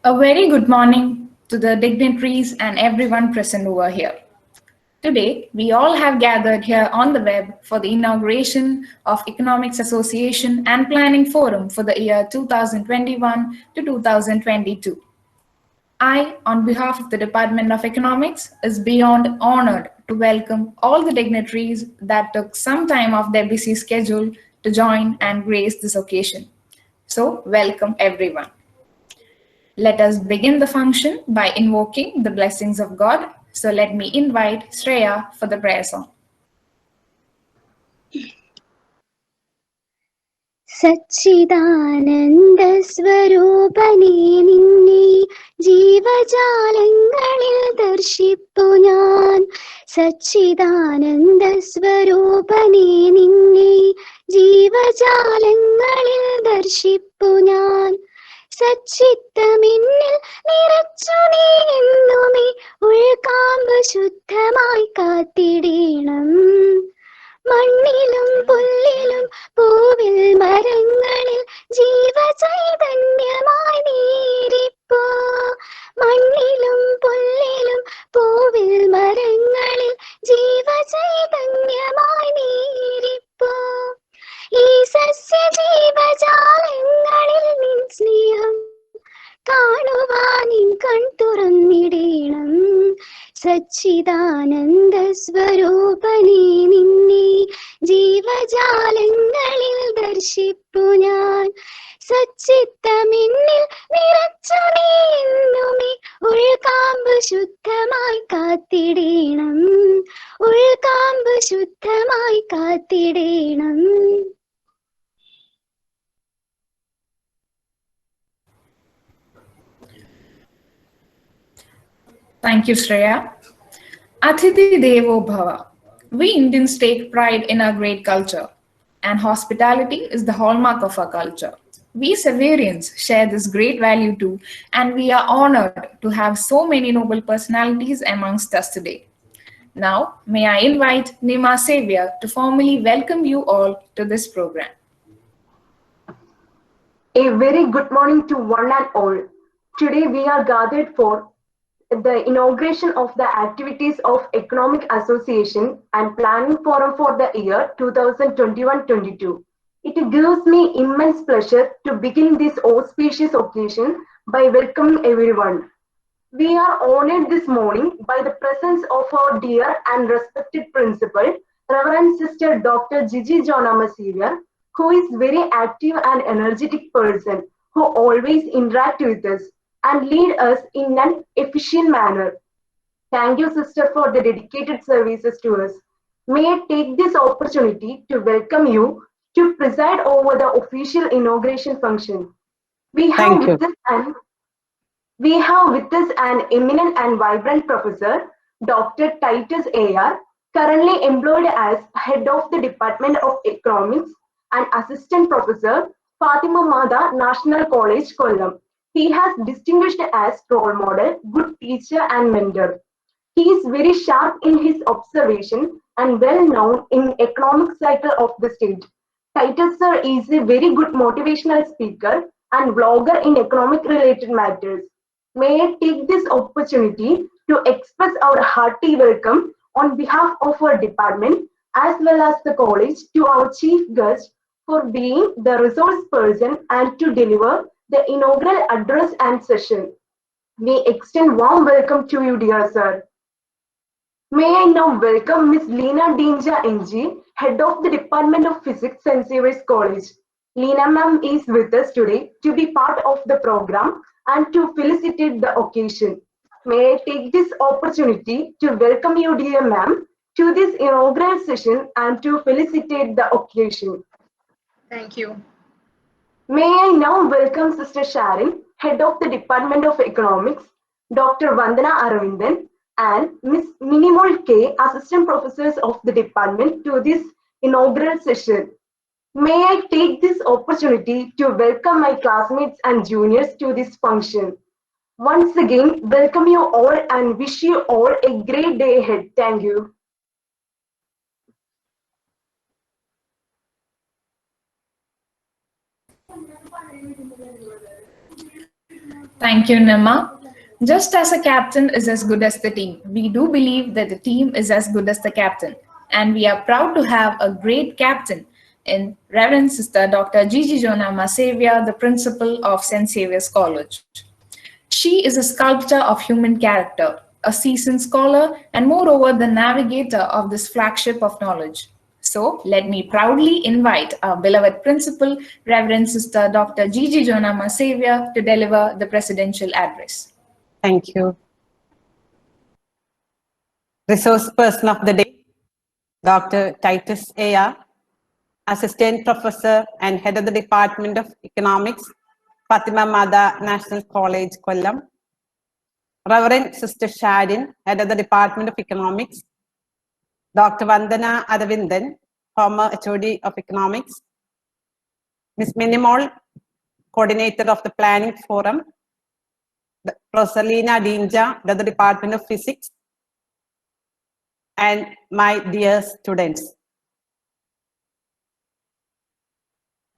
A very good morning to the dignitaries and everyone present over here. Today, we all have gathered here on the web for the inauguration of Economics Association and Planning Forum for the year 2021 to 2022. I, on behalf of the Department of Economics, is beyond honored to welcome all the dignitaries that took some time off their busy schedule to join and grace this occasion. So, welcome everyone. Let us begin the function by invoking the blessings of God. So let me invite Shreya for the prayer song. സച്ചിദാനന്ദ സ്വരൂപനേ നിന്നെ ജീവജാലങ്ങളിൽ ദർശിപ്പു ഞാൻ. സച്ചിദാനന്ദ സ്വരൂപനേ നിന്നെ ജീവജാലങ്ങളിൽ ദർശിപ്പു ഞാൻ. സച്ചിത്തമിന്നിൽ നിറച്ചു നീ എന്നുമേ ഉൾക്കാമ്പ് ശുദ്ധമായി കാത്തിടേണം. മണ്ണിലും പുല്ലിലും പൂവിൽ മരങ്ങളിൽ ജീവചൈതന്യമായി നീരിപ്പോ. മണ്ണിലും പുല്ലിലും പൂവിൽ മരങ്ങളിൽ ജീവചൈതന്യമായി നീരിപ്പോ. ഈ സസ്യജീവജാലങ്ങളിൽ നിൻ സ്നേഹം കാണുവാനിൻ കൺ തുറന്നിടേണം. സച്ചിദാനന്ദ സ്വരൂപനേ നിന്നെ ജീവജാലങ്ങളിൽ ദർശിപ്പു ഞാൻ. സച്ചിത്തമിന്നിൽ നിറച്ചു നീ എന്നുമേ ഉൾക്കാമ്പ് ശുദ്ധമായി കാത്തിടേണം. ഉൾക്കാമ്പ് ശുദ്ധമായി കാത്തിടേണം. Thank you, Shreya. Atithi Devo Bhava. We Indians take pride in our great culture, and hospitality is the hallmark of our culture. We Severians share this great value too, and we are honored to have so many noble personalities amongst us today. Now, may I invite Nima Sevia to formally welcome you all to this program. A very good morning to one and all. Today we are gathered for the inauguration of the activities of Economic Association and Planning Forum for the year 2021-22. It gives me immense pleasure to begin this auspicious occasion by welcoming everyone. We are honored this morning by the presence of our dear and respected principal, Reverend Sister Dr. Gigi Jonama Xavier, who is very active and energetic person who always interact with us and lead us in an efficient manner. Thank you, sister, for the dedicated services to us. May I take this opportunity to welcome you to preside over the official inauguration function. We have Thank you. with us an we have with us an eminent and vibrant professor, Dr. Titus A.R., currently employed as head of the Department of Economics and assistant professor, Fatima Mada National College, Kollam. He has distinguished as role model, good teacher and mentor. He is very sharp in his observation and well known in economic cycle of the state. Titus sir is a very good motivational speaker and blogger in economic related matters. May I take this opportunity to express our hearty welcome on behalf of our department as well as the college to our chief guest for being the resource person and to deliver the inaugural address and session. We extend warm welcome to you, dear sir. May I now welcome Ms. Leena Dinja NG, Head of the Department of Physics, St. Xavier's College. Leena ma'am is with us today to be part of the program and to felicitate the occasion. May I take this opportunity to welcome you, dear ma'am, to this inaugural session and to felicitate the occasion. Thank you. May I now welcome Sister Sharon, Head of the Department of Economics, Dr. Vandana Aravindan, and Ms. Minimol K, Assistant Professors of the Department, to this inaugural session. May I take this opportunity to welcome my classmates and juniors to this function. Once again, welcome you all and wish you all a great day ahead. Thank you. Thank you, Nima. Just as a captain is as good as the team, we do believe that the team is as good as the captain. And we are proud to have a great captain in Reverend Sister Dr. Gigi Jona Masavia, the principal of St. Saviour's College. She is a sculptor of human character, a seasoned scholar, and moreover, the navigator of this flagship of knowledge. So, let me proudly invite our beloved principal, Reverend Sister Dr. Gigi Jona Masavia, to deliver the presidential address. Thank you. Resource person of the day, Dr. Titus A.R., Assistant Professor and Head of the Department of Economics, Fatima Mada National College, Kollam. Reverend Sister Sharin, Head of the Department of Economics. Dr. Vandana Aravindan, former HOD of Economics. Ms. Minimol, Coordinator of the Planning Forum. Professor Lina Dinja, Head of the Department of Physics. And my dear students.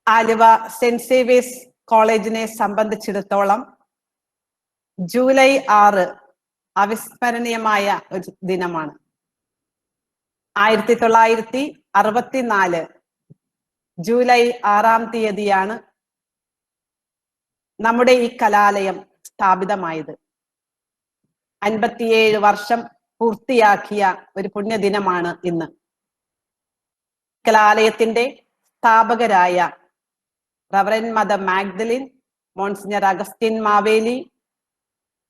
Aluva saint Xavier's കോളേജിനെ സംബന്ധിച്ചിടത്തോളം July 6 അവിസ്മരണീയമായ ഒരു ദിനമാണ്. 1964 July 6-ാം തീയതിയാണ് നമ്മുടെ ഈ കലാലയം സ്ഥാപിതമായത്. 57 വർഷം പൂർത്തിയാക്കിയ ഒരു പുണ്യദിനമാണ് ഇന്ന്. കലാലയത്തിന്റെ സ്ഥാപകരായ reverend mother Magdalene, monsignor Augustine Maveli,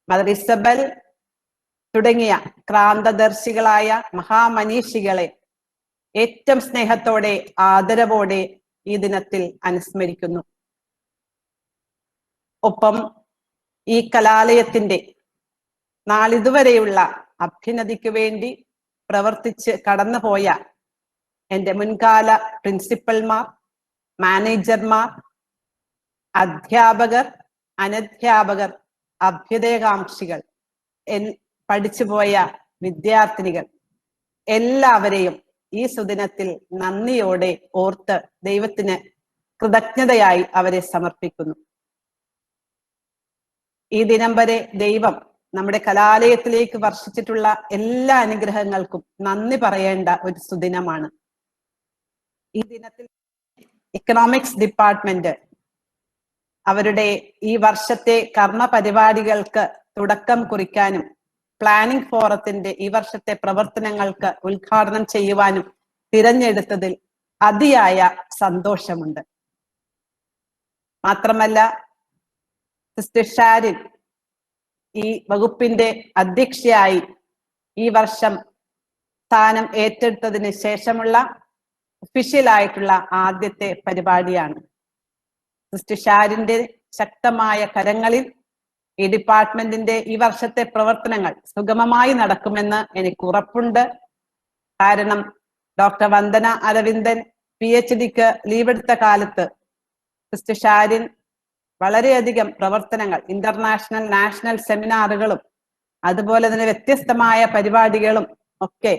mother Isabel തുടങ്ങിയ ക്രാന്തദർശികളായ മഹാമനീഷികളെ ഏറ്റവും സ്നേഹത്തോടെ ആദരവോടെ ഈ ദിനത്തിൽ അനുസ്മരിക്കുന്നു. ഒപ്പം ഈ കലാലയത്തിന്റെ നാളിതുവരെയുള്ള അഭ്യുന്നതിക്ക് വേണ്ടി പ്രവർത്തിച്ച് കടന്നുപോയ എൻ്റെ മുൻകാല പ്രിൻസിപ്പൽമാർ, മാനേജർമാർ, അധ്യാപകർ, അനധ്യാപകർ, അഭ്യുദയകാംക്ഷികൾ, പഠിച്ചുപോയ വിദ്യാർത്ഥിനികൾ എല്ലാവരെയും ഈ സുദിനത്തിൽ നന്ദിയോടെ ഓർത്ത് ദൈവത്തിന് കൃതജ്ഞതയായി അവരെ സമർപ്പിക്കുന്നു. ഈ ദിനം വരെ ദൈവം നമ്മുടെ കലാലയത്തിലേക്ക് വർഷിച്ചിട്ടുള്ള എല്ലാ അനുഗ്രഹങ്ങൾക്കും നന്ദി പറയേണ്ട ഒരു സുദിനമാണ്. ഈ ദിനത്തിൽ ഇക്കണോമിക്സ് ഡിപ്പാർട്ട്മെന്റ് അവരുടെ ഈ വർഷത്തെ കർമ്മ പരിപാടികൾക്ക് തുടക്കം കുറിക്കാനും പ്ലാനിംഗ് ഫോറത്തിന്റെ ഈ വർഷത്തെ പ്രവർത്തനങ്ങൾക്ക് ഉദ്ഘാടനം ചെയ്യുവാനും തിരഞ്ഞെടുത്തതിൽ അതിയായ സന്തോഷമുണ്ട്. മാത്രമല്ല, സിസ്റ്റർ ഷാരിൻ ഈ വകുപ്പിന്റെ അധ്യക്ഷയായി ഈ വർഷം സ്ഥാനം ഏറ്റെടുത്തതിന് ശേഷമുള്ള ഒഫീഷ്യലായിട്ടുള്ള ആദ്യത്തെ പരിപാടിയാണ്. സിസ്റ്റർ ഷാരിന്റെ ശക്തമായ കരങ്ങളിൽ ഈ ഡിപ്പാർട്ട്മെന്റിന്റെ ഈ വർഷത്തെ പ്രവർത്തനങ്ങൾ സുഗമമായി നടക്കുമെന്ന് എനിക്ക് ഉറപ്പുണ്ട്. കാരണം ഡോക്ടർ വന്ദന അരവിന്ദൻ PhDക്ക് ലീവെടുത്ത കാലത്ത് സിസ്റ്റർ ഷാരിൻ വളരെയധികം പ്രവർത്തനങ്ങൾ, ഇന്റർനാഷണൽ നാഷണൽ സെമിനാറുകളും അതുപോലെ തന്നെ വ്യത്യസ്തമായ പരിപാടികളും ഒക്കെ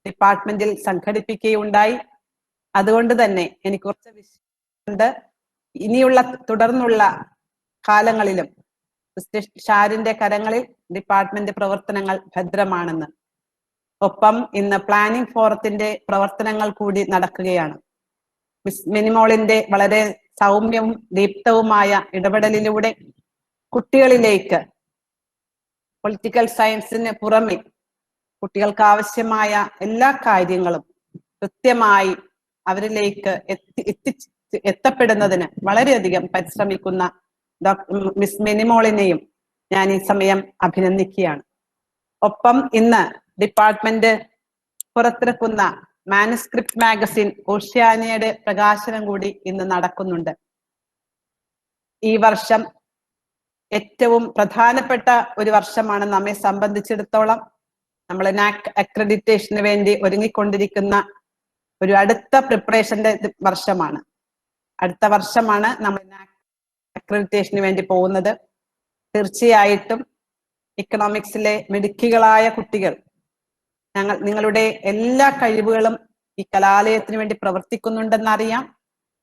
ഡിപ്പാർട്ട്മെന്റിൽ സംഘടിപ്പിക്കുകയുണ്ടായി. അതുകൊണ്ട് തന്നെ എനിക്ക് കുറച്ച് വിശ്വാസമുണ്ട് ഇനിയുള്ള തുടർന്നുള്ള കാലങ്ങളിലും സിസ്റ്റർ ഷാരിന്റെ കരങ്ങളിൽ ഡിപ്പാർട്ട്മെന്റ് പ്രവർത്തനങ്ങൾ ഭദ്രമാണെന്ന്. ഒപ്പം ഇന്ന് പ്ലാനിംഗ് ഫോറത്തിന്റെ പ്രവർത്തനങ്ങൾ കൂടി നടക്കുകയാണ്. മിസ് മിനിമോളിന്റെ വളരെ സൗമ്യവും ദീപ്തവുമായ ഇടപെടലിലൂടെ കുട്ടികളിലേക്ക് പൊളിറ്റിക്കൽ സയൻസിന് പുറമെ കുട്ടികൾക്ക് ആവശ്യമായ എല്ലാ കാര്യങ്ങളും കൃത്യമായി അവരിലേക്ക് എത്തപ്പെടുന്നതിന് വളരെയധികം പരിശ്രമിക്കുന്ന മിസ് മിനിമോളിനെയും ഞാൻ ഈ സമയം അഭിനന്ദിക്കുകയാണ്. ഒപ്പം ഇന്ന് ഡിപ്പാർട്ട്മെന്റ് പുറത്തിറക്കുന്ന മാനുസ്ക്രിപ്റ്റ് മാഗസിൻ ഓഷ്യാനിയയുടെ പ്രകാശനം കൂടി ഇന്ന് നടക്കുന്നുണ്ട്. ഈ വർഷം ഏറ്റവും പ്രധാനപ്പെട്ട ഒരു വർഷമാണ് നമ്മെ സംബന്ധിച്ചിടത്തോളം. നമ്മൾ നാക് അക്രഡിറ്റേഷന് വേണ്ടി ഒരുങ്ങിക്കൊണ്ടിരിക്കുന്ന ഒരു അടുത്ത പ്രിപ്പറേഷന്റെ വർഷമാണ്. അടുത്ത വർഷമാണ് നമ്മൾ നാക് അക്രഡിറ്റേഷന് വേണ്ടി പോകുന്നത്. തീർച്ചയായിട്ടും ഇക്കണോമിക്സിലെ മിടുക്കികളായ കുട്ടികൾ നിങ്ങളുടെ എല്ലാ കഴിവുകളും ഈ കലാലയത്തിന് വേണ്ടി പ്രവർത്തിക്കുന്നുണ്ടെന്നറിയാം.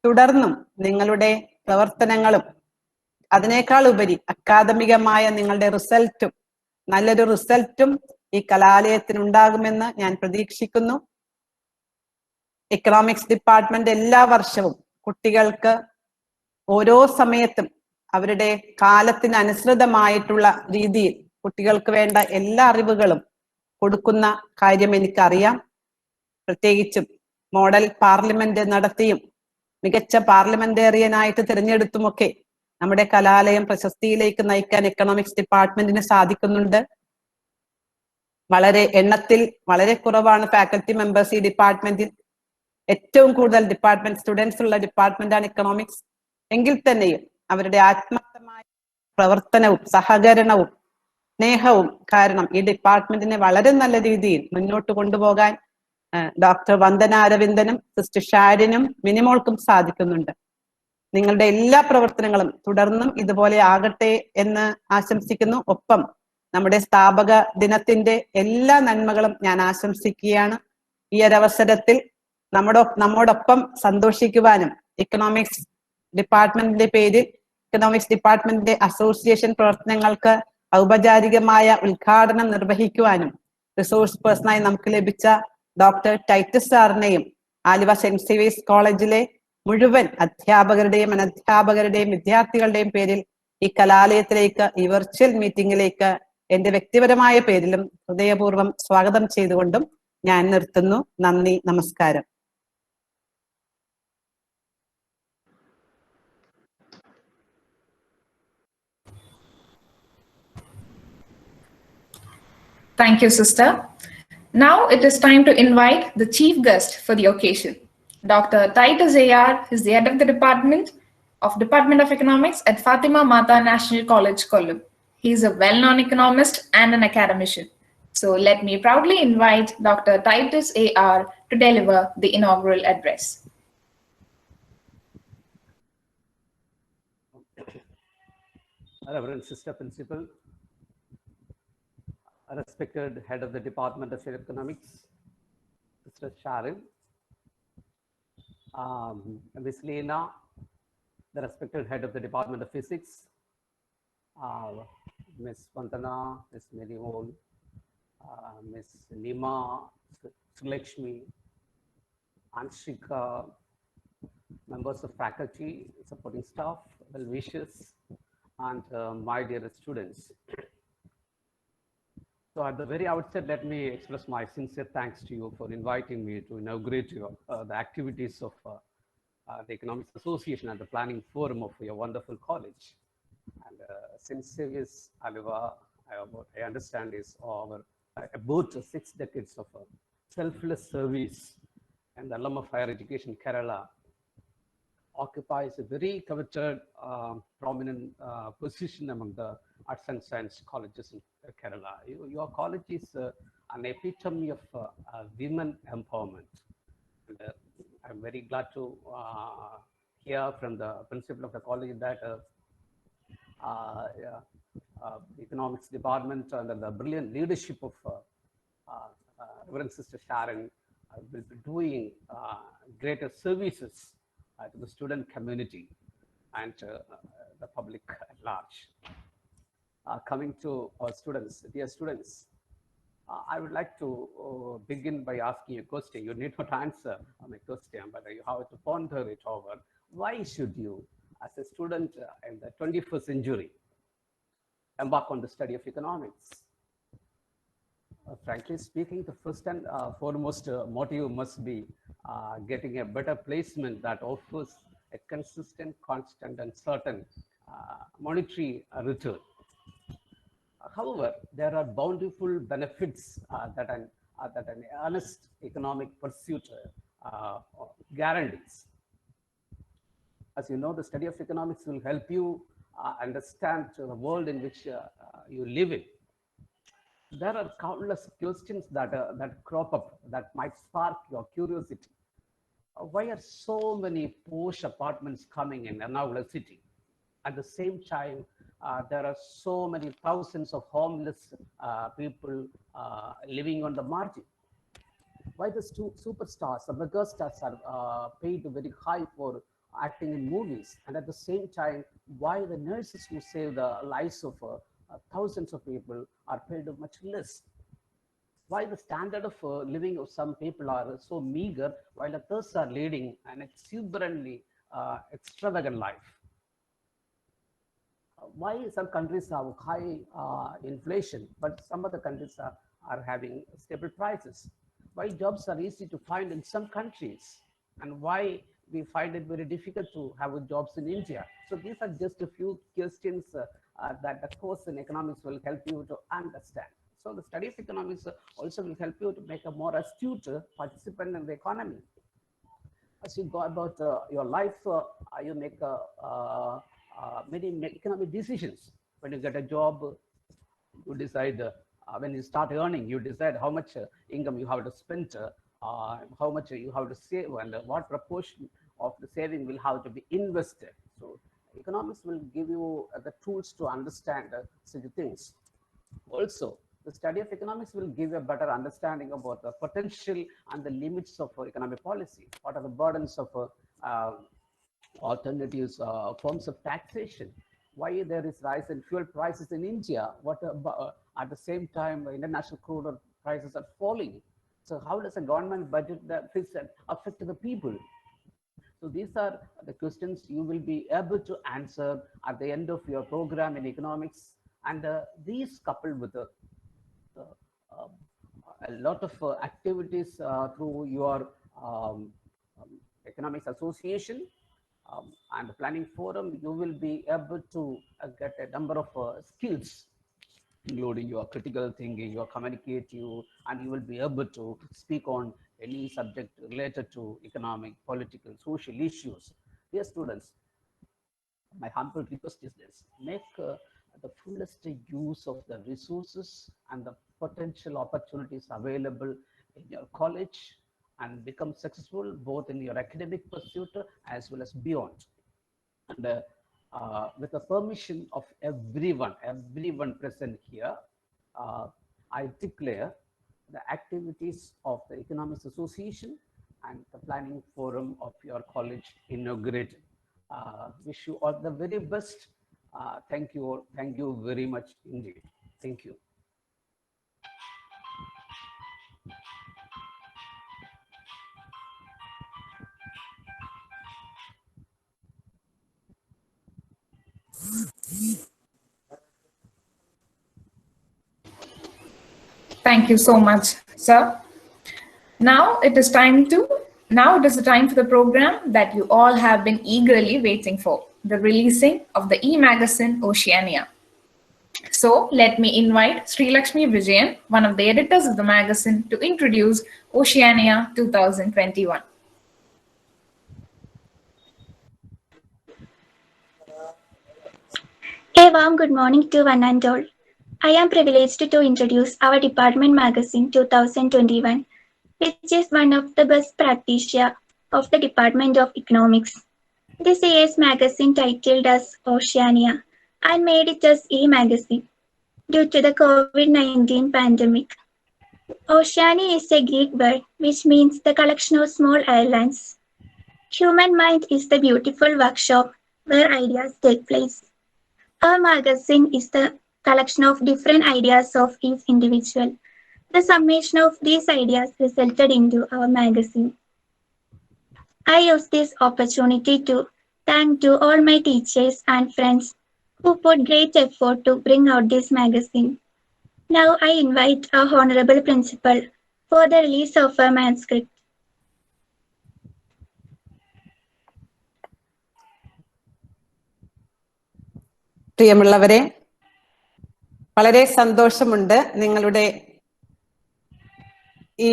തുടർന്നും നിങ്ങളുടെ പ്രവർത്തനങ്ങളും അതിനേക്കാൾ ഉപരി അക്കാദമികമായ നിങ്ങളുടെ റിസൾട്ടും നല്ലൊരു റിസൾട്ടും ഈ കലാലയത്തിന് ഉണ്ടാകുമെന്ന് ഞാൻ പ്രതീക്ഷിക്കുന്നു. എക്കണോമിക്സ് ഡിപ്പാർട്ട്മെന്റ് എല്ലാ വർഷവും കുട്ടികൾക്ക് ഓരോ സമയത്തും അവരുടെ കാലത്തിന് അനുസൃതമായിട്ടുള്ള രീതിയിൽ കുട്ടികൾക്ക് വേണ്ട എല്ലാ അറിവുകളും കൊടുക്കുന്ന കാര്യം എനിക്കറിയാം. പ്രത്യേകിച്ചും മോഡൽ പാർലമെന്റ് നടത്തിയും മികച്ച പാർലമെന്റേറിയനായിട്ട് തിരഞ്ഞെടുത്തുമൊക്കെ നമ്മുടെ കലാലയം പ്രശസ്തിയിലേക്ക് നയിക്കാൻ എക്കണോമിക്സ് ഡിപ്പാർട്ട്മെന്റിന് സാധിക്കുന്നുണ്ട്. വളരെ എണ്ണത്തിൽ വളരെ കുറവാണ് ഫാക്കൽറ്റി മെമ്പേഴ്സ് ഈ ഡിപ്പാർട്ട്മെന്റിൽ. ഏറ്റവും കൂടുതൽ ഡിപ്പാർട്ട്മെന്റ് സ്റ്റുഡൻസ് ഉള്ള ഡിപ്പാർട്ട്മെന്റാണ് എക്കണോമിക്സ്. എങ്കിൽ തന്നെയും അവരുടെ ആത്മാർത്ഥമായ പ്രവർത്തനവും സഹകരണവും സ്നേഹവും കാരണം ഈ ഡിപ്പാർട്ട്മെന്റിനെ വളരെ നല്ല രീതിയിൽ മുന്നോട്ട് കൊണ്ടുപോകാൻ ഡോക്ടർ വന്ദന അരവിന്ദനും സിസ്റ്റർ ഷാരിനും മിനിമോൾക്കും സാധിക്കുന്നുണ്ട്. നിങ്ങളുടെ എല്ലാ പ്രവർത്തനങ്ങളും തുടർന്നും ഇതുപോലെ ആകട്ടെ എന്ന് ആശംസിക്കുന്നു. ഒപ്പം നമ്മുടെ സ്ഥാപക ദിനത്തിന്റെ എല്ലാ നന്മകളും ഞാൻ ആശംസിക്കുകയാണ്. ഈ ഒരവസരത്തിൽ നമ്മോടൊപ്പം സന്തോഷിക്കുവാനും എക്കണോമിക്സ് ഡിപ്പാർട്ട്മെന്റിന്റെ പേരിൽ എക്കണോമിക്സ് ഡിപ്പാർട്ട്മെന്റിന്റെ അസോസിയേഷൻ പ്രവർത്തനങ്ങൾക്ക് ഔപചാരികമായ ഉദ്ഘാടനം നിർവഹിക്കുവാനും റിസോഴ്സ് പേഴ്സണായി നമുക്ക് ലഭിച്ച ഡോക്ടർ ടൈറ്റസ് സാറിനെയും ആലുവ സെന്റ് സേവിയേഴ്സ് കോളേജിലെ മുഴുവൻ അധ്യാപകരുടെയും അനധ്യാപകരുടെയും വിദ്യാർത്ഥികളുടെയും പേരിൽ ഈ കലാലയത്തിലേക്ക് ഈ വെർച്വൽ മീറ്റിംഗിലേക്ക് എന്റെ വ്യക്തിപരമായ പേരിലും ഹൃദയപൂർവ്വം സ്വാഗതം ചെയ്തുകൊണ്ടും ഞാൻ നിർത്തുന്നു. നന്ദി, നമസ്കാരം. Thank you, sister. Now it is time to invite the chief guest for the occasion. Dr. Titus A.R. is the head of the Department of Economics at Fatima Mata National College, Kollam. He is a well-known economist and an academician. So let me proudly invite Dr. Titus A.R. to deliver the inaugural address. Reverend Sister Principal, respected head of the Department of Economics, Sister Sharon, Ms. Leena, the respected head of the Department of Physics, Ms. Vandana, Ms. Merivol, Ms. Nima, Sulakshmi, Anshika, members of faculty, supporting staff, well wishes, and my dear students. So at the very outset, let me express my sincere thanks to you for inviting me to inaugurate the activities of the Economics Association and the planning forum of your wonderful college. And St. Xavier's Aluva, I understand, is over about 6 decades of selfless service, and the alum of higher education Kerala occupies a very coveted, prominent position among the arts and science colleges in Kerala. Your college is an epitome of women empowerment. And, I'm very glad to hear from the principal of the college that economics department under the brilliant leadership of Reverend Sister Sharon will be doing greater services to the student community and the public at large. Coming to our students, dear students, I would like to begin by asking you a question. You need not answer my question, but you have to ponder it over. Why should you, as a student in the 21st century, embark on the study of economics? Frankly speaking, the first and foremost motive must be getting a better placement that offers a consistent, constant, and certain monetary return. However, there are bountiful benefits that an honest economic pursuit guarantees. As you know, the study of economics will help you understand the world in which you live in. There are countless questions that crop up that might spark your curiosity. Why are so many posh apartments coming in Ernakulam city? At the same time, there are so many thousands of homeless people living on the margin. Why the superstars, the megastars are paid very high for acting in movies, and at the same time, why the nurses who save the lives of thousands of people are paid much less? Why the standard of living of some people are so meager while others are leading an exuberantly extravagant life? Why some countries have high inflation, but some other countries are having stable prices? Why jobs are easy to find in some countries, and why we find it very difficult to have jobs in India? So these are just a few questions that the course in economics will help you to understand. So the study of economics also will help you to make a more astute participant in the economy. As you go about your life, you make many economic decisions. When you get a job, you decide, when you start earning, you decide how much income you have to spend, how much you have to save, and what proportion of the saving will have to be invested. So economics will give you the tools to understand such things. Also, the study of economics will give you a better understanding about the potential and the limits of economic policy. What are the burdens of alternatives, forms of taxation? Why there is rise in fuel prices in India? What at the same time, international crude oil prices are falling. So how does a government budget that affect the people? So these are the questions you will be able to answer at the end of your program in economics. And these coupled with a lot of activities through your economics association and the planning forum, you will be able to get a number of skills, including your critical thinking, your communicative, and you will be able to speak on any subject related to economic, political, social issues. Dear students, my humble request is this: make the fullest use of the resources and the potential opportunities available in your college and become successful both in your academic pursuit as well as beyond. And with the permission of everyone present here, I declare the activities of the Economics Association and the planning forum of your college inaugurated. Wish you all the very best. Thank you very much indeed. Thank you. Thank you so much, sir. Now it is the time for the program that you all have been eagerly waiting for, the releasing of the e-magazine Oceania. So let me invite Sri Lakshmi Vijayan, one of the editors of the magazine, to introduce Oceania 2021. A warm good morning to one and all. I am privileged to introduce our department magazine 2021, which is one of the best practices of the Department of Economics. This year's magazine titled as Oceania and made it as e-magazine due to the COVID-19 pandemic. Oceania is a Greek word which means the collection of small islands. Human mind is the beautiful workshop where ideas take place. Our magazine is the collection of different ideas of each individual. The summation of these ideas resulted into our magazine. I use this opportunity to thank to all my teachers and friends who put great effort to bring out this magazine. Now I invite our Honorable Principal for the release of a manuscript. പ്രിയമുള്ളവരെ, വളരെ സന്തോഷമുണ്ട് നിങ്ങളുടെ ഈ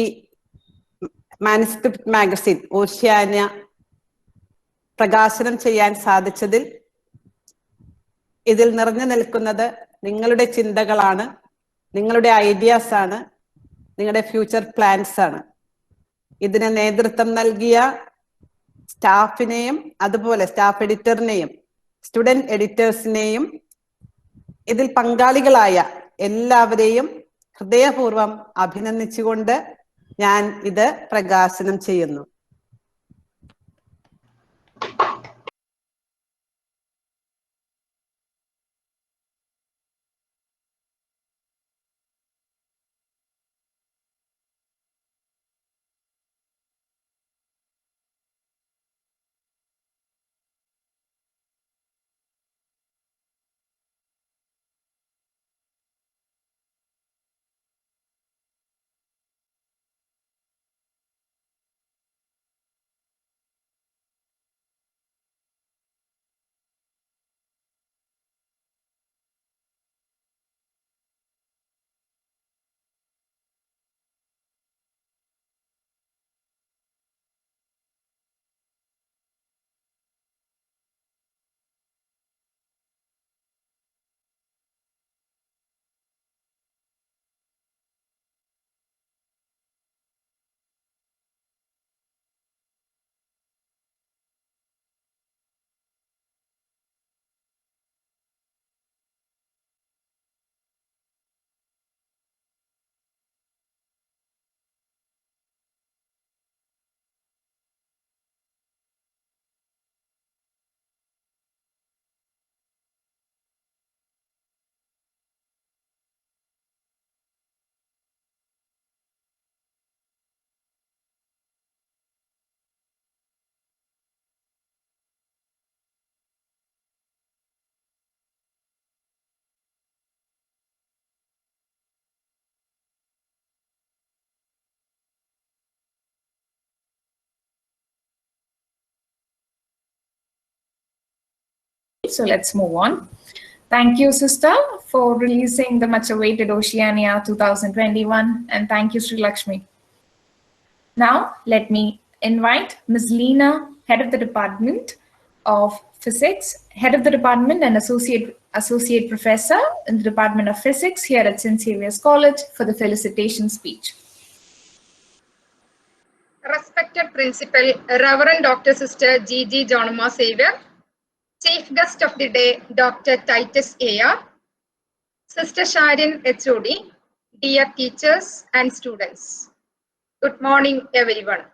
manuscript magazine Oceania പ്രകാശനം ചെയ്യാൻ സാധിച്ചതിൽ. ഇതിൽ നിറഞ്ഞു നിൽക്കുന്നത് നിങ്ങളുടെ ചിന്തകളാണ്, നിങ്ങളുടെ ഐഡിയാസ് ആണ്, നിങ്ങളുടെ ഫ്യൂച്ചർ പ്ലാൻസ് ആണ്. ഇതിന് നേതൃത്വം നൽകിയ സ്റ്റാഫിനെയും അതുപോലെ സ്റ്റാഫ് എഡിറ്ററിനെയും സ്റ്റുഡന്റ് എഡിറ്റേഴ്സിനെയും ഇതിൽ പങ്കാളികളായ എല്ലാവരെയും ഹൃദയപൂർവ്വം അഭിനന്ദിച്ചുകൊണ്ട് ഞാൻ ഇത് പ്രകാശനം ചെയ്യുന്നു. so let's move on. Thank you, sister, for releasing the much-awaited Oceania 2021, and thank you, Sri Lakshmi. Now, let me invite Ms. Leena, Head of the Department of Physics, Head of the Department and Associate Professor in the Department of Physics here at St. Xavier's College for the felicitation speech. Respected Principal, Reverend Dr. Sister G.G. Jonuma Xavier, Chief Guest of the Day, Dr. Titus A.R., Sister Sharon HOD, dear teachers and students. Good morning, everyone.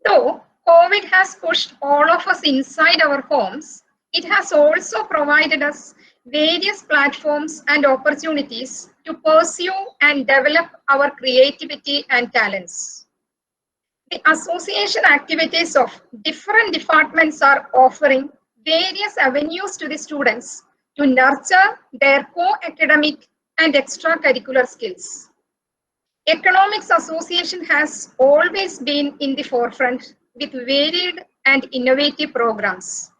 Though COVID has pushed all of us inside our homes, it has also provided us various platforms and opportunities to pursue and develop our creativity and talents. The association activities of different departments are offering various avenues to the students to nurture their co-academic and extracurricular skills. Economics Association has always been in the forefront with varied and innovative programs.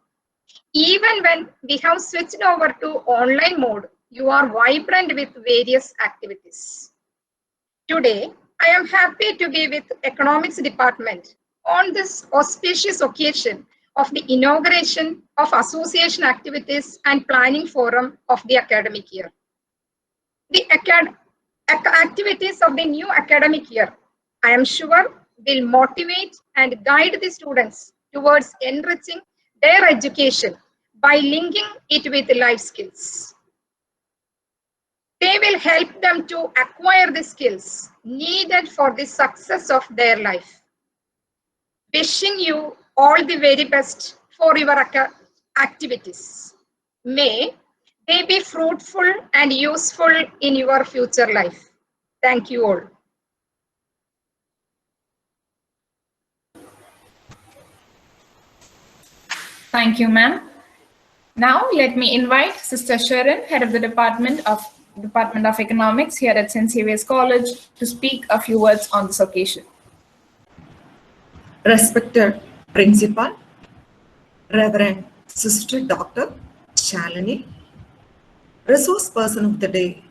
Even when we have switched over to online mode, you are vibrant with various activities. Today, I am happy to be with Economics Department on this auspicious occasion of the inauguration of association activities and planning forum of the academic year. The activities of the new academic year, I am sure, will motivate and guide the students towards enriching their education by linking it with life skills. They will help them to acquire the skills needed for the success of their life. Wishing you all the very best for your activities. May they be fruitful and useful in your future life. Thank you all. Thank you, ma'am. Now, let me invite Sister Sharon, Head of the Department of Economics here at St. Xavier's College, to speak a few words on this occasion. Respected Principal, Reverend Sister Dr. Shalini, Resource Person of the Day,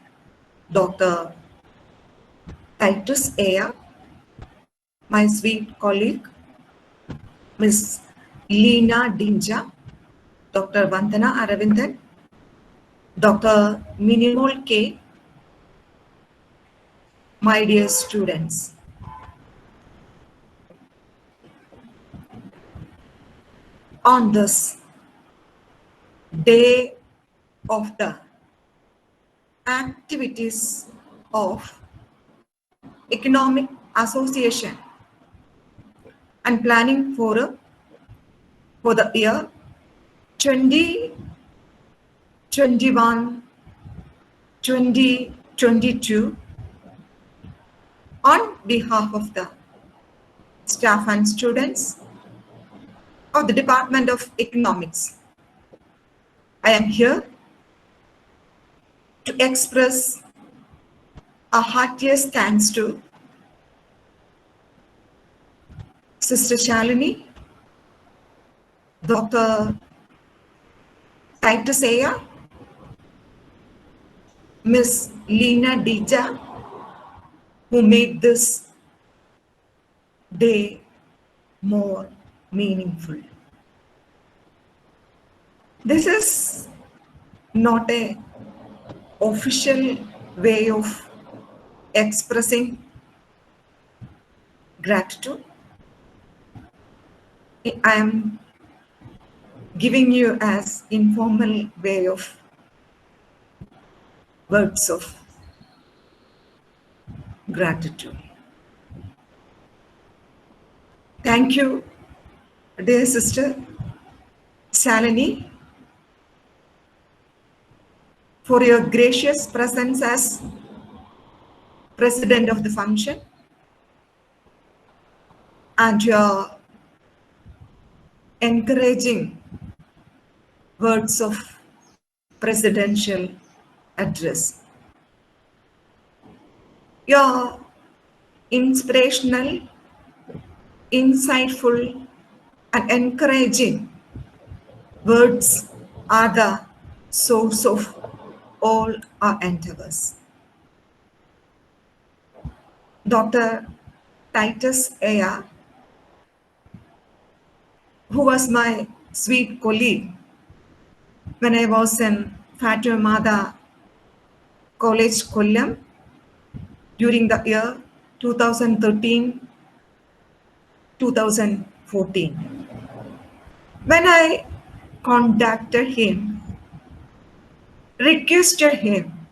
Dr. Titus A.R., my sweet colleague, Ms. Leena Dinja, Dr. Vandana Aravindan, Dr. Minimol K., my dear students. On this day of the activities of Economic Association and Planning Forum for the year 2021-2022, on behalf of the staff and students of the Department of Economics, I am here to express a heartiest thanks to Sister Shalini, Dr. Titus A.R., Ms. Leena Dinja, who made this day more meaningful. This is not an official way of expressing gratitude. I am giving you as informal way of words of gratitude. Thank you, dear Sister Shalini, for your gracious presence as President of the function and your encouraging words of presidential address. Your inspirational, insightful, and encouraging words are the source of all our endeavors. Dr. Titus Aya, who was my sweet colleague when I was in Fatima Mada College, Kollam, during the year 2013-2014. When I contacted him, requested him,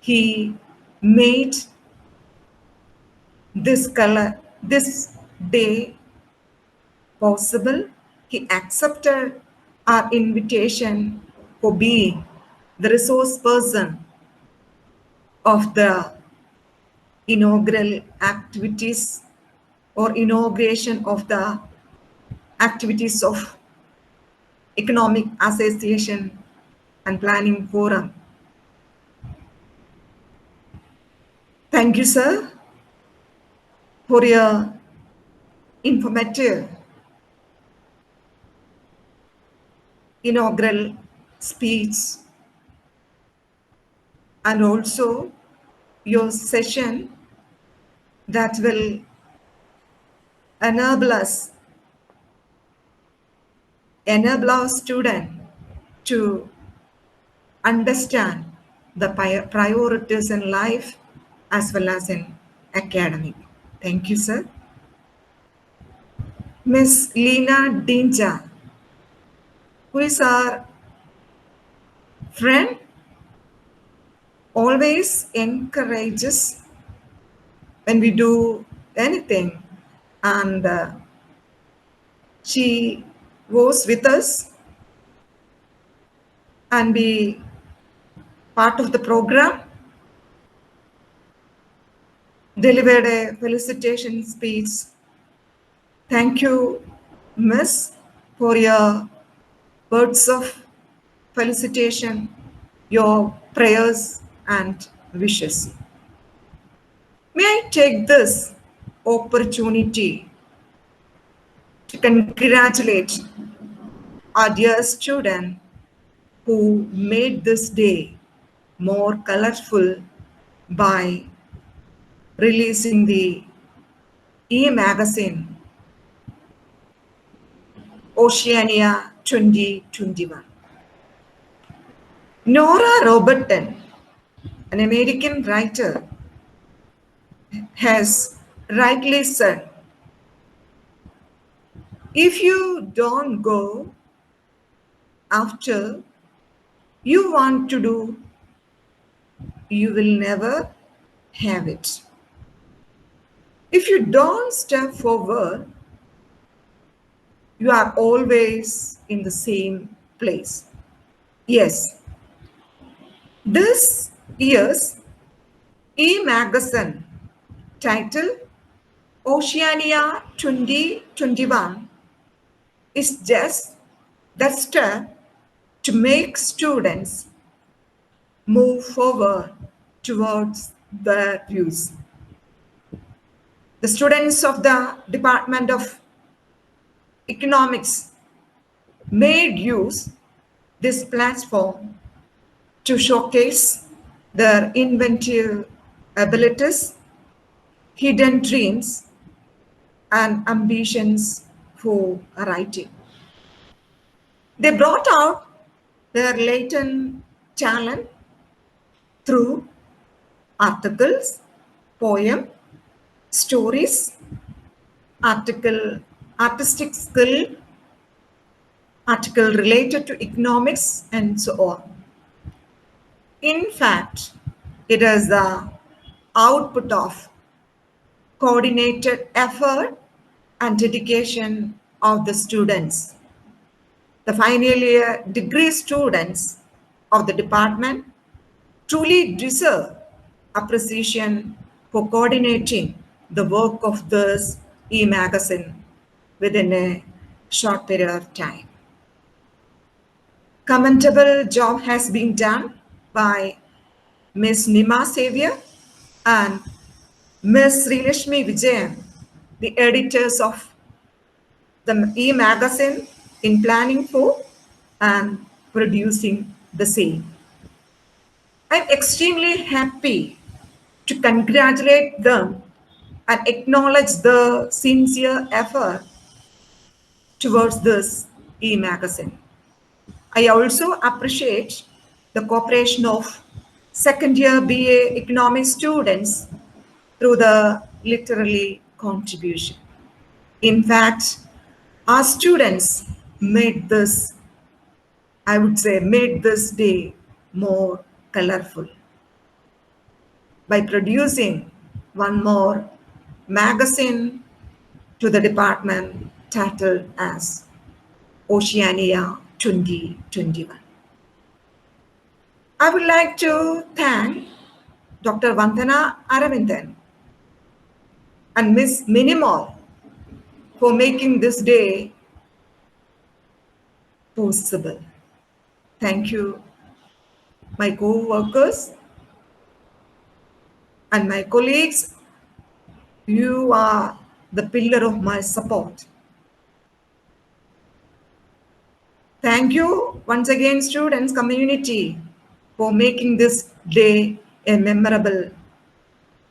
he made this day possible. He accepted our invitation for being the resource person of the inaugural activities or inauguration of the activities of Economic Association and Planning Forum. Thank you, sir, for your informative inaugural speech and also your session that will enable our student to understand the priorities in life as well as in academic. Thank you, sir. Miss Lena Dinja, who is our friend, always encourages when we do anything, and she was with us and be part of the program, delivered a felicitation speech. Thank you, Miss, for your words of felicitation, your prayers and wishes. May I take this opportunity to congratulate our dear student who made this day more colorful by releasing the e-magazine Oceania 2021. Nora Robertson, an American writer, has rightly said, if you don't go after you want to do, you will never have it. If you don't step forward, you are always in the same place. Yes, this year's e-magazine title Oceania 2021 is just that step to make students move forward towards their views. The students of the Department of Economics made use this platform to showcase their inventive abilities, hidden dreams, and ambitions for writing. They brought out their latent talent through articles, poem, stories, artistic skill, article related to economics, and so on. In fact, it is the output of coordinated effort and dedication of the students. The final year degree students of the department truly deserve appreciation for coordinating the work of this e-magazine within a short period of time. Commendable job has been done by Ms. Nima Xavier and Ms. Srilashmi Vijayan, the editors of the e-magazine in planning for and producing the same. I'm extremely happy to congratulate them and acknowledge the sincere effort towards this e-magazine. I also appreciate the cooperation of second year BA economics students through the literary contribution. In fact, our students made this, I would say, made this day more colorful by producing one more magazine to the department titled as Oceania 2021. I would like to thank Dr. Vandana Aravindan and Ms. Minimal for making this day possible. Thank you, my co-workers and my colleagues. You are the pillar of my support. Thank you once again, students, community, for making this day a memorable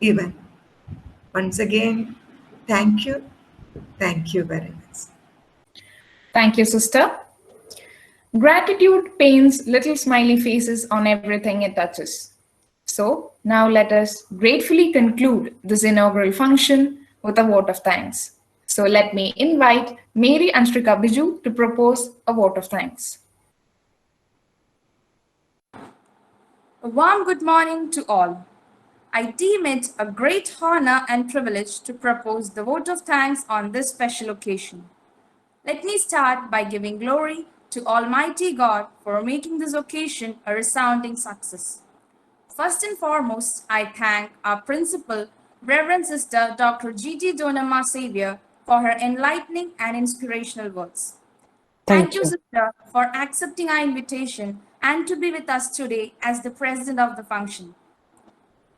event. Once again, thank you. Thank you very much. Thank you, sister. Gratitude paints little smiley faces on everything it touches. So now let us gratefully conclude this inaugural function with a vote of thanks. So let me invite Mary Anshrika Biju to propose a vote of thanks. A warm good morning to all. I deem it a great honor and privilege to propose the vote of thanks on this special occasion. Let me start by giving glory to Almighty God for making this occasion a resounding success. First and foremost, I thank our principal, Reverend Sister Dr. G.G. Donamma Xavier, for her enlightening and inspirational words. Thank you, Sister, for accepting our invitation and to be with us today as the president of the function.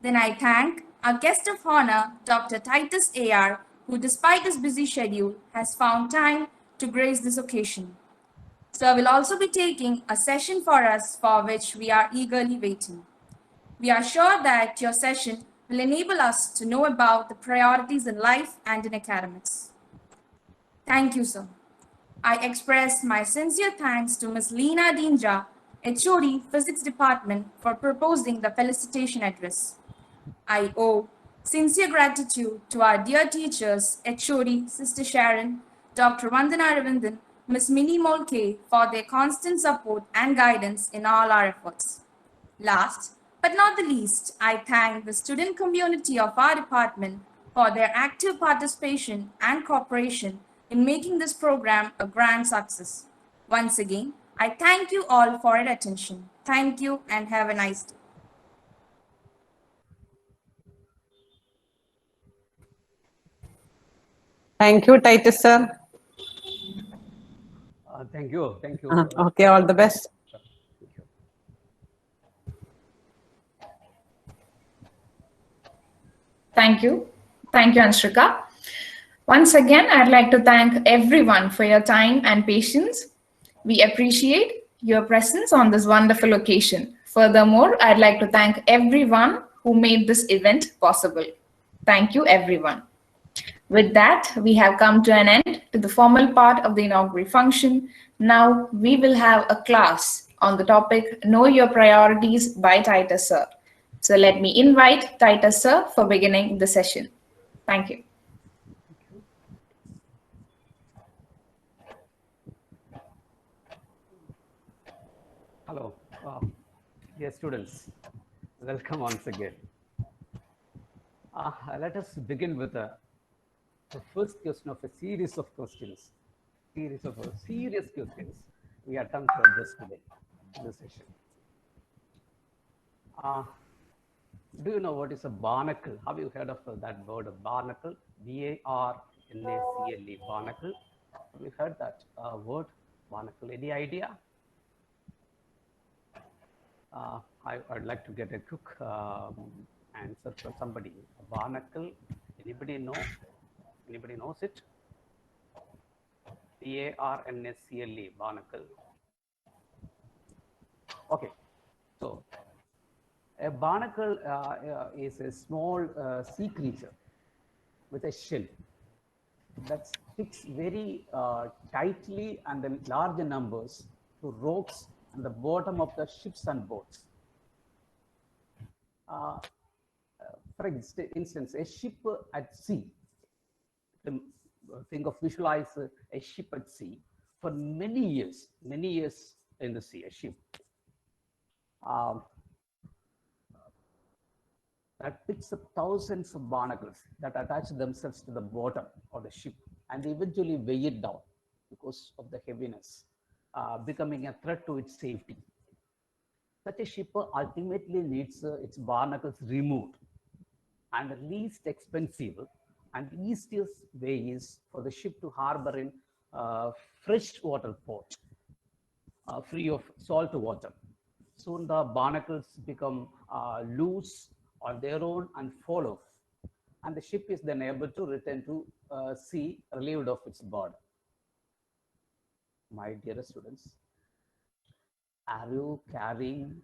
Then I thank our guest of honor, Dr. Titus A.R., who despite his busy schedule has found time to grace this occasion. Sir will also be taking a session for us for which we are eagerly waiting. We are sure that your session will enable us to know about the priorities in life and in academics. Thank you, sir. I express my sincere thanks to Ms. Leena Dinja, HOD Physics Department, for proposing the felicitation address. I owe sincere gratitude to our dear teachers, HOD, Sister Sharon, Dr. Vandana Aravindan, Ms. Minnie Molke, for their constant support and guidance in all our efforts. Last but not the least, I thank the student community of our department for their active participation and cooperation in making this program a grand success. Once again, I thank you all for your attention. Thank you and have a nice day. Thank you, Titus, sir. Thank you. Thank you. Okay, all the best. Thank you. Thank you. Thank you, Anshrika. Once again, I'd like to thank everyone for your time and patience. We appreciate your presence on this wonderful occasion. Furthermore, I'd like to thank everyone who made this event possible. Thank you, everyone. With that, we have come to an end to the formal part of the inaugural function. Now we will have a class on the topic Know Your Priorities by Titus Sir. So let me invite Titus Sir for beginning the session. Thank you. Hello, dear students. Welcome once again. Let us begin with the first question of a series of questions. Serious questions we attempt to address today in this session. Do you know what is a barnacle? Have you heard of that word, barnacle? B-A-R-N-A-C-L-E, barnacle. Have you heard that word, barnacle? Any idea? I'd like to get a quick answer from somebody. A barnacle, anybody know? Anybody knows it? B-A-R-N-A-C-L-E, barnacle. Okay, so a barnacle is a small sea creature with a shell that sticks very tightly and in large numbers to ropes and the bottom of the ships and boats. For instance, a ship at sea, think of visualize a ship at sea for many years in the sea, a ship. Um, that picks up thousands of barnacles that attach themselves to the bottom of the ship and eventually weigh it down because of the heaviness, becoming a threat to its safety. Such a ship ultimately needs its barnacles removed, and the least expensive and easiest way is for the ship to harbor in freshwater port, free of salt water. Soon the barnacles become loose on their own and fall off, and the ship is then able to return to sea relieved of its burden. My dear students, are you carrying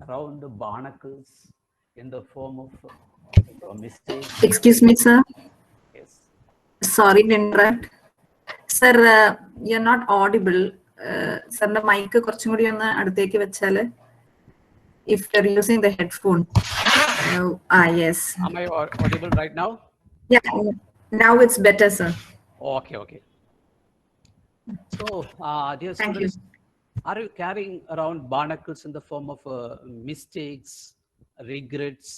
around the barnacles in the form of your mistakes? Excuse me, sir. Yes. Sorry to interrupt. Sir, you're not audible. Sir, the mic കുറച്ചും കൂടി ഒന്ന് അടുത്തേക്ക് വെച്ചാല് if you're using the headphone. Yes. Am I audible right now? Yeah, now it's better, sir. Okay, okay. So, dear Thank students, you. are you carrying around barnacles in the form of mistakes, regrets,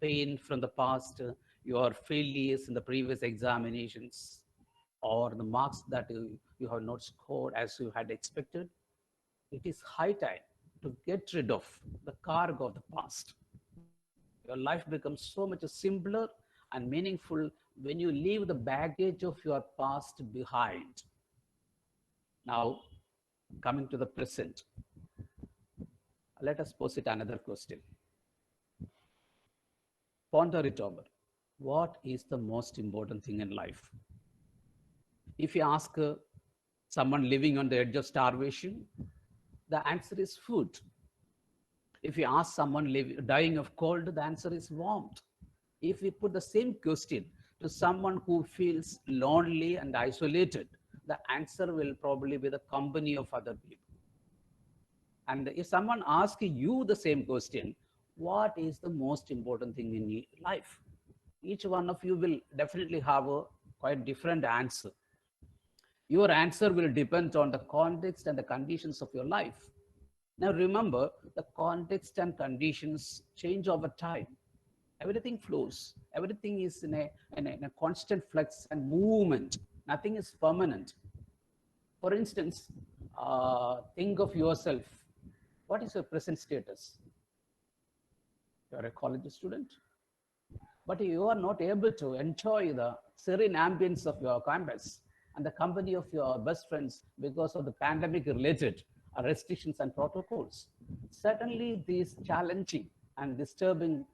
pain from the past, your failures in the previous examinations, or the marks that you have not scored as you had expected? It is high time to get rid of the cargo of the past. Your life becomes so much simpler and meaningful when you leave the baggage of your past behind. Now, coming to the present, let us pose it another question. Ponder it over. What is the most important thing in life? If you ask someone living on the edge of starvation, the answer is food. If you ask someone dying of cold, the answer is warmth. If we put the same question to someone who feels lonely and isolated, the answer will probably be the company of other people. And if someone asks you the same question, what is the most important thing in life? Each one of you will definitely have a quite different answer. Your answer will depend on the context and the conditions of your life. Now remember, the context and conditions change over time. Everything flows. Everything is in a constant flux and movement. Nothing is permanent. For instance, think of yourself. What is your present status? You are a college student, but you are not able to enjoy the serene ambience of your campus and the company of your best friends because of the pandemic-related restrictions and protocols. Certainly, these challenging and disturbing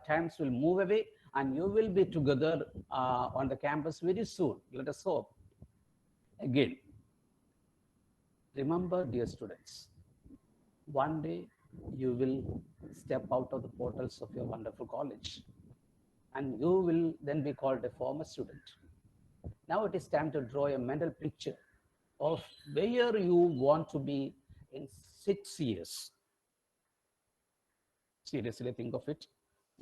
times will move away, and you will be together on the campus very soon. Let us hope. Again, remember, dear students, one day you will step out of the portals of your wonderful college, and you will then be called a former student. Now it is time to draw a mental picture of where you want to be in 6 years. Seriously, think of it.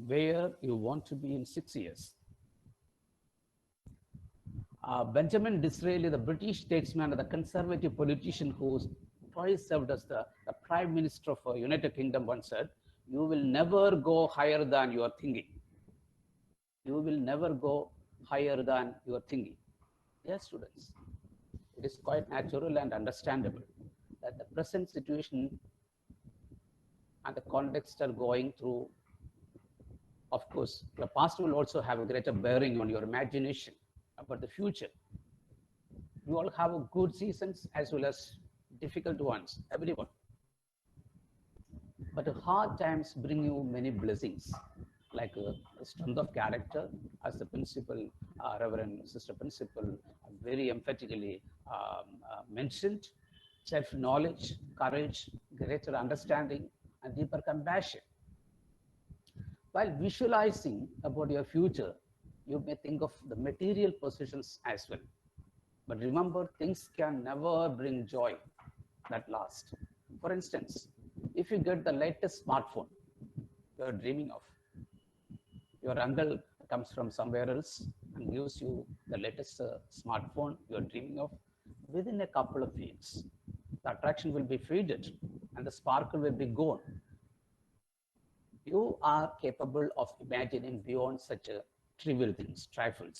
Where you want to be in 6 years. Benjamin Disraeli, the British statesman and the conservative politician who twice served as the Prime Minister of the United Kingdom, once said, "You will never go higher than you are thinking." You will never go higher than you are thinking. Yes, students, it is quite natural and understandable that the present situation and the context are going through. Of course, your past will also have a greater bearing on your imagination about the future. You all have good seasons as well as difficult ones, everyone. But hard times bring you many blessings, like strength of character, as the principal, Reverend Sister Principal, very emphatically mentioned, self-knowledge, courage, greater understanding, and deeper compassion. While visualizing about your future, you may think of the material possessions as well. But remember, things can never bring joy that lasts. For instance, if you get the latest smartphone you're dreaming of, your uncle comes from somewhere else and gives you the latest smartphone you're dreaming of, within a couple of weeks, the attraction will be faded and the sparkle will be gone. You are capable of imagining beyond such a trivial things, trifles.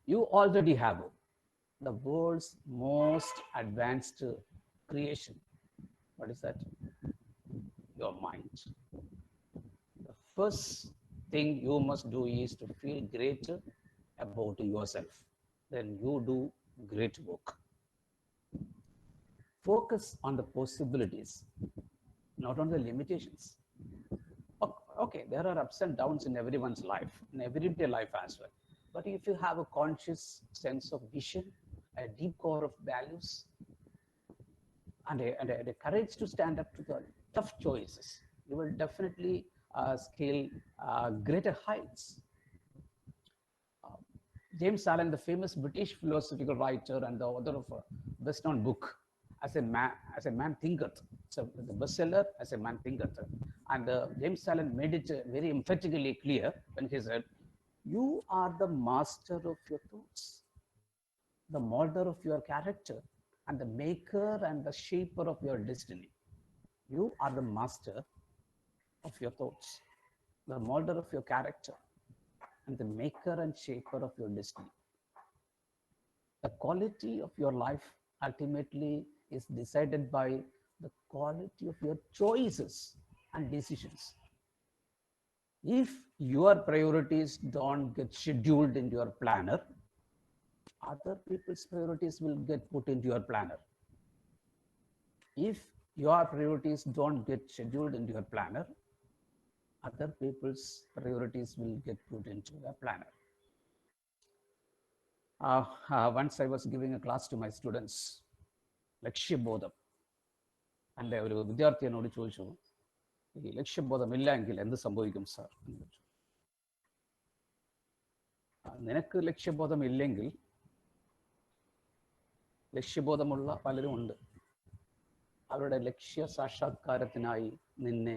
You already have the world's most advanced creation. What is that? Your mind. The first thing you must do is to feel great about yourself. Then you do great work. Focus on the possibilities, not on the limitations. Okay, there are ups and downs in everyone's life, in everyday life as well. But if you have a conscious sense of vision, a deep core of values, and a courage to stand up to the tough choices, you will definitely scale greater heights. James Allen, the famous British philosophical writer and the author of a best-known book, as a man thinketh. So the bestseller, As a Man Thinketh. And James Allen made it very emphatically clear when he said, "You are the master of your thoughts, the molder of your character, and the maker and the shaper of your destiny." You are the master of your thoughts, the molder of your character, and the maker and shaper of your destiny. The quality of your life ultimately is decided by the quality of your choices and decisions. If your priorities don't get scheduled into your planner, other people's priorities will get put into your planner. If your priorities don't get scheduled into your planner, other people's priorities will get put into your planner. Once I was giving a class to my students, ലക്ഷ്യബോധം. എൻ്റെ ഒരു വിദ്യാർത്ഥി എന്നോട് ചോദിച്ചു, ഈ ലക്ഷ്യബോധമില്ല എങ്കിൽ എന്ത് സംഭവിക്കും സാർ എന്ന് ചോദിച്ചു. നിനക്ക് ലക്ഷ്യബോധമില്ലെങ്കിൽ ലക്ഷ്യബോധമുള്ള പലരും ഉണ്ട്. അവരുടെ ലക്ഷ്യ സാക്ഷാത്കാരത്തിനായി നിന്നെ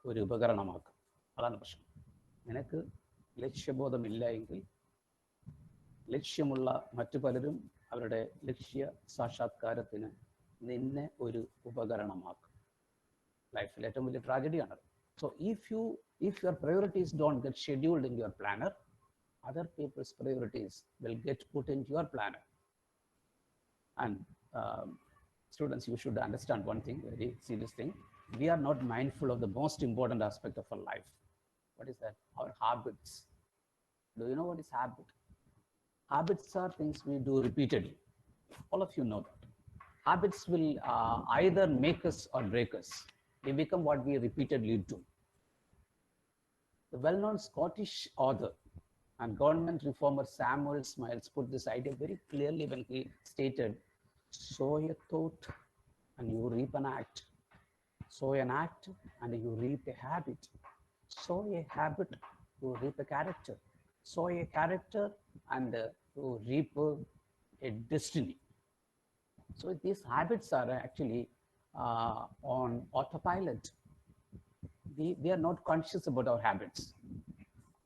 ഒരു ഉപകരണമാക്കും. അതാണ് പ്രശ്നം. നിനക്ക് ലക്ഷ്യബോധമില്ല എങ്കിൽ ലക്ഷ്യമുള്ള മറ്റു പലരും അവരുടെ ലക്ഷ്യ സാക്ഷാത്കാരത്തിന് നിന്നെ ഒരു ഉപകരണമാക്കും. ലൈഫിൽ ഏറ്റവും വലിയ ട്രാജഡിയാണത്. So if your priorities don't get scheduled in your planner, other people's priorities will get put into your planner. And students, you should understand one thing, very serious thing. We are not mindful of the most important aspect of our life. What is that? Our habits. Do you know what is habit? Habits are things we do repeatedly. All of you know that. Habits will either make us or break us. They become what we repeatedly do. The well-known Scottish author and government reformer Samuel Smiles put this idea very clearly when he stated, "Sow a thought and you reap an act. Sow an act and you reap a habit. Sow a habit, you reap a character. Sow a character and you reap a destiny." So these habits are actually on autopilot. We are not conscious about our habits.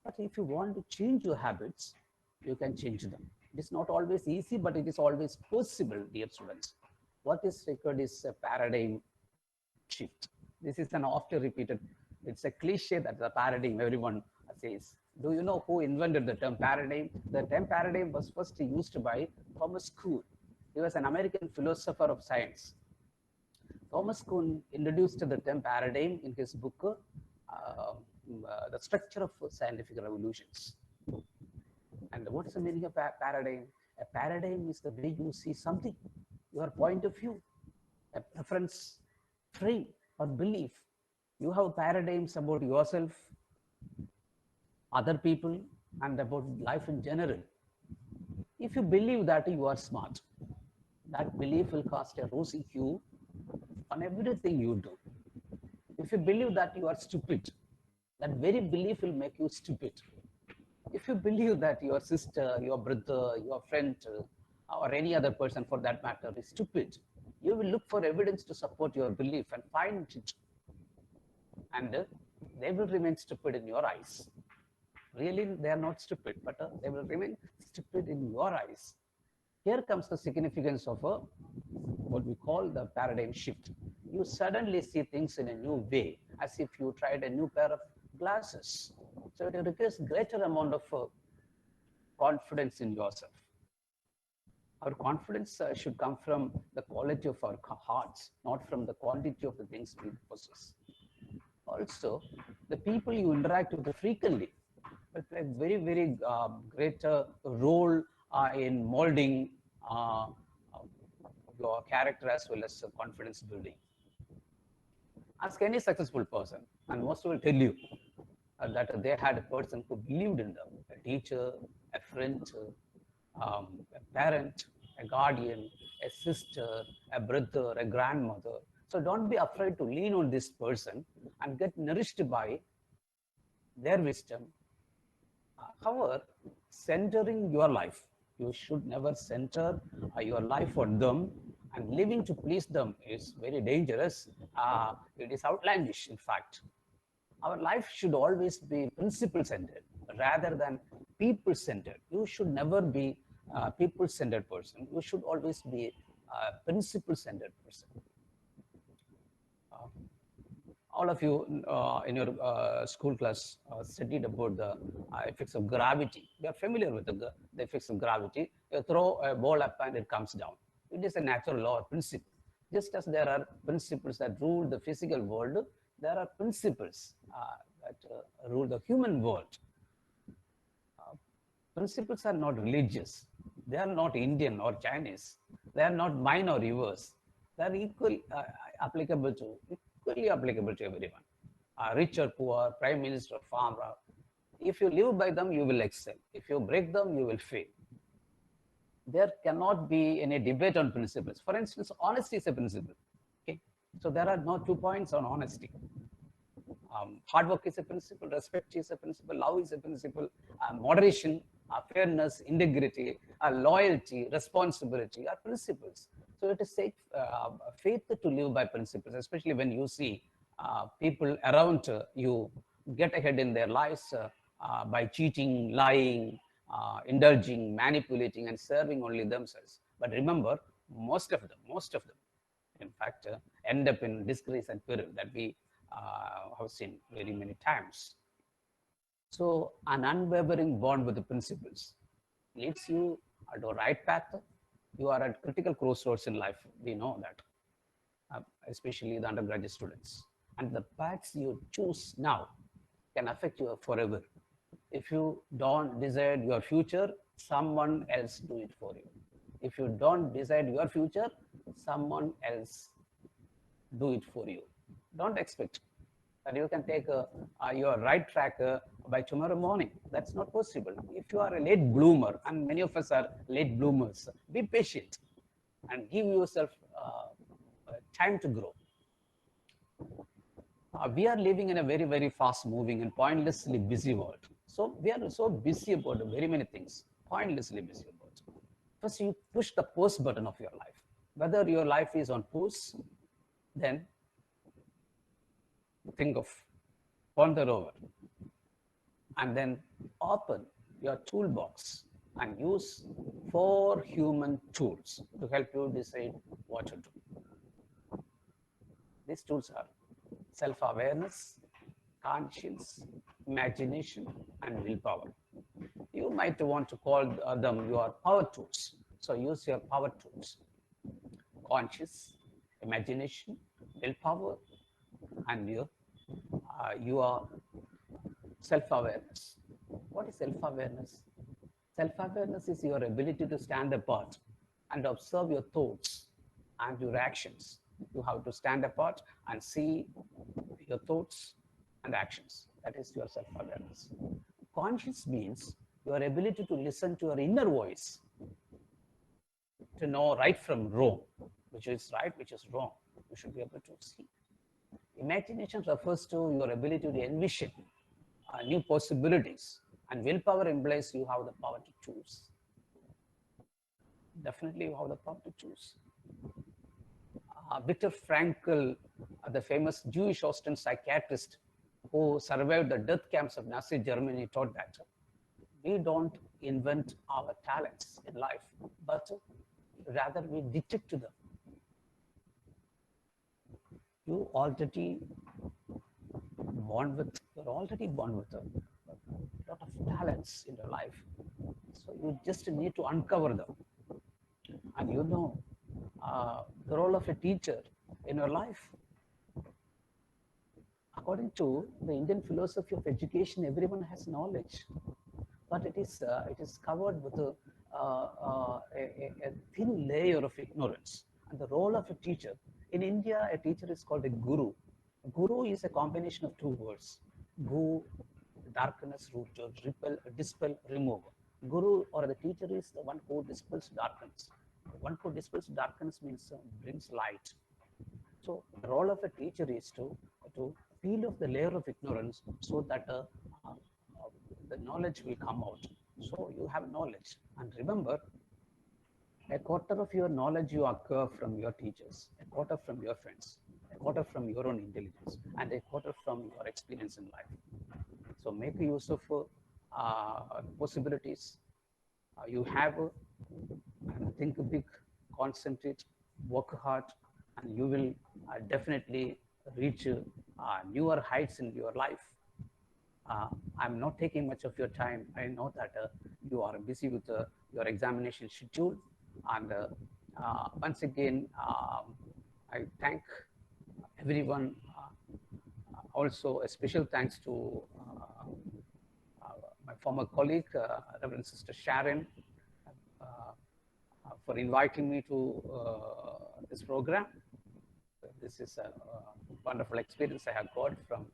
But if you want to change your habits, you can change them. It is not always easy, but it is always possible, dear students. What is required is a paradigm shift. This is an often repeated, it's a cliche that the paradigm everyone says. Do you know who invented the term paradigm? The term paradigm was first used by Thomas Kuhn. He was an American philosopher of science. Thomas Kuhn introduced the term paradigm in his book, The Structure of Scientific Revolutions. And what is the meaning of paradigm? A paradigm is the way you see something, your point of view, a preference, frame, or belief. You have paradigms about yourself, other people, and about life in general. If you believe that you are smart, that belief will cast a rosy hue on everything you do. If you believe that you are stupid, that very belief will make you stupid. If you believe that your sister, your brother, your friend, or any other person for that matter is stupid, you will look for evidence to support your belief and find it. And they will remain stupid in your eyes. Really, they are not stupid, but they will remain stupid in your eyes. Here comes the significance of what we call the paradigm shift. You suddenly see things in a new way, as if you tried a new pair of glasses. So it requires greater amount of confidence in yourself. Our confidence should come from the quality of our hearts, not from the quantity of the things we possess. Also, the people you interact with frequently will play a very, very great role in molding your character as well as confidence building. Ask any successful person, and most will tell you that they had a person who believed in them, a teacher, a friend, a parent, a guardian, a sister, a brother, a grandmother. So don't be afraid to lean on this person and get nourished by their wisdom. However, centering your life, you should never center your life on them, and living to please them is very dangerous. It is outlandish, in fact. Our life should always be principle-centered rather than people-centered. You should never be a people-centered person. You should always be a principle-centered person. All of you in your school class studied about the effects of gravity. You are familiar with the effects of gravity. You throw a ball up and it comes down. It is a natural law or principle. Just as there are principles that rule the physical world, there are principles that rule the human world. Principles are not religious. They are not Indian or Chinese. They are not mine or yours. They are equally applicable to everyone. Rich or poor, prime minister, farmer. If you live by them, you will excel. If you break them, you will fail. There cannot be any debate on principles. For instance, honesty is a principle. Okay, so there are no 2 points on honesty. Hard work is a principle, respect is a principle, love is a principle, moderation, fairness, integrity, loyalty, responsibility are principles. So it is faith to live by principles, especially when you see people around you get ahead in their lives by cheating, lying, indulging, manipulating, and serving only themselves. But remember, most of them, in fact, end up in disgrace and peril that we have seen very many times. So an unwavering bond with the principles leads you to the right path. You are at critical crossroads in life. We know that, especially the undergraduate students. And the paths you choose now can affect you forever. If you don't decide your future, someone else do it for you. If you don't decide your future, someone else do it for you. Don't expect that you can take your right track by tomorrow morning. That's not possible. If you are a late bloomer, and many of us are late bloomers, be patient and give yourself time to grow. We are living in a very, very fast moving and pointlessly busy world. So we are so busy about very many things, pointlessly busy about. First, you push the pause button of your life. Whether your life is on pause, then think of, ponder over, and then open your toolbox and use 4 human tools to help you decide what to do. These tools are self-awareness, conscience, imagination, and willpower. You might want to call them your power tools. So use your power tools: conscious, imagination, willpower, and your self-awareness. What is self-awareness? Self-awareness is your ability to stand apart and observe your thoughts and your actions. You have to stand apart and see your thoughts and actions. That is your self-awareness. Conscious means your ability to listen to your inner voice, to know right from wrong, which is right, which is wrong, You should be able to see. Imagination refers to your ability to envision new possibilities, and willpower implies you have the power to choose. Definitely you have the power to choose. Viktor Frankl, the famous Jewish Austrian psychiatrist who survived the death camps of Nazi Germany, taught that we don't invent our talents in life, but rather we detect them. You're already born with a lot of talents in your life. So you just need to uncover them. And you know, the role of a teacher in your life. According to the Indian philosophy of education, everyone has knowledge, but it is covered with a thin layer of ignorance. And the role of a teacher in India, a teacher is called a guru. A guru is a combination of two words: gu, darkness, root, repel, dispel, remove. Guru or the teacher is the one who dispels darkness. The one who dispels darkness means brings light. So the role of a teacher is to peel off the layer of ignorance so that the knowledge will come out. So you have knowledge, and remember, a quarter of your knowledge you acquire from your teachers, a quarter from your friends, a quarter from your own intelligence, and a quarter from your experience in life. So make use of possibilities you have, and think big, concentrate, work hard, and you will definitely reach newer heights in your life. I'm not taking much of your time. I know that you are busy with your examination schedule. And once again, I thank everyone. Also, a special thanks to my former colleague, Reverend Sister Sharon, for inviting me to this program. This is a wonderful experience I have got from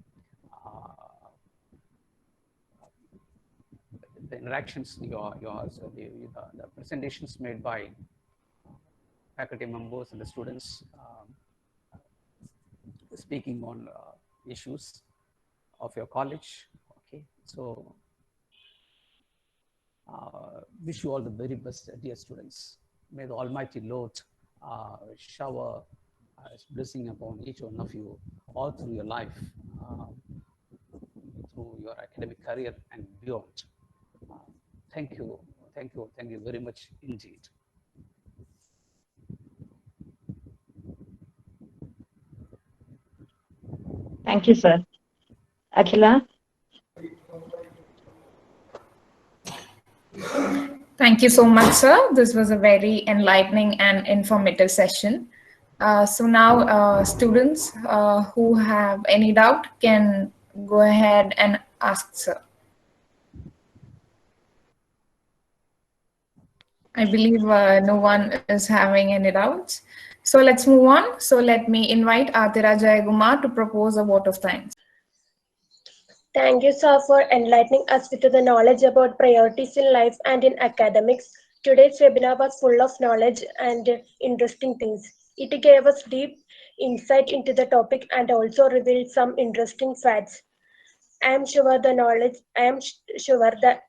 the interactions, the presentations made by faculty members and the students speaking on issues of your college. Okay, so wish you all the very best, dear students. May the Almighty Lord shower His blessing upon each one of you all through your life, through your academic career and beyond. Thank you very much indeed. Thank you, sir. Akhila? Thank you so much, sir. This was a very enlightening and informative session. So now students who have any doubt can go ahead and ask, sir. I believe no one is having any doubts. So let's move on. So let me invite Atira Jayagumar to propose a vote of thanks. Thank you, sir, for enlightening us with the knowledge about priorities in life and in academics. Today's webinar was full of knowledge and interesting things. It gave us deep insight into the topic and also revealed some interesting facts. I am sure the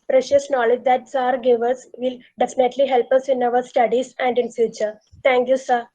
precious knowledge that sir gave us will definitely help us in our studies and in future. Thank you, sir.